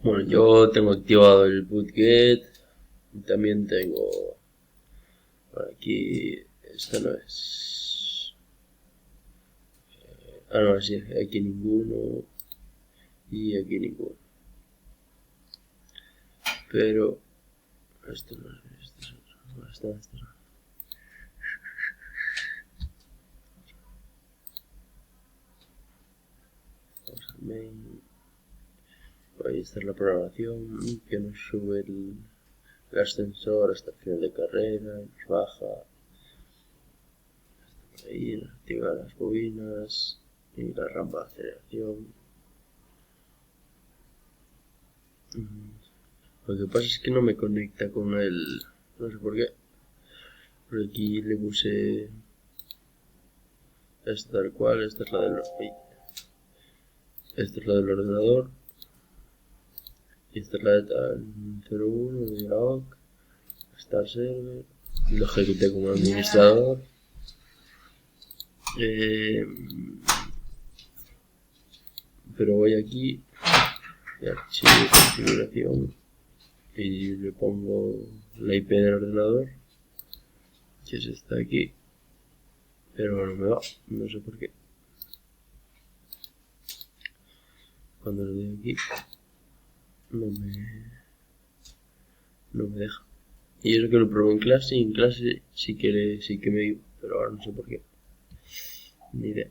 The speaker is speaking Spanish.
Bueno, yo tengo activado el bootget y también tengo por aquí, esta no es, no, sí, aquí ninguno y aquí ninguno, pero esto no es, esto es otro, no, esto no. Vamos a main, ahí está la programación que nos sube el ascensor hasta el final de carrera, nos baja, ahí nos activa las bobinas y la rampa de aceleración. Lo que pasa es que no me conecta con el, no sé por qué. Por aquí le puse esta tal cual, esta es la del ordenador y esta es la de tal 01 de la OC, está el server y lo ejecuté como administrador. Pero voy aquí y archivo configuración y le pongo la IP del ordenador, que es esta aquí, pero no me va, no sé por qué. Cuando lo doy aquí no me deja. Y eso que lo probé en clase y en clase sí que me iba, pero ahora no sé por qué. Ni idea.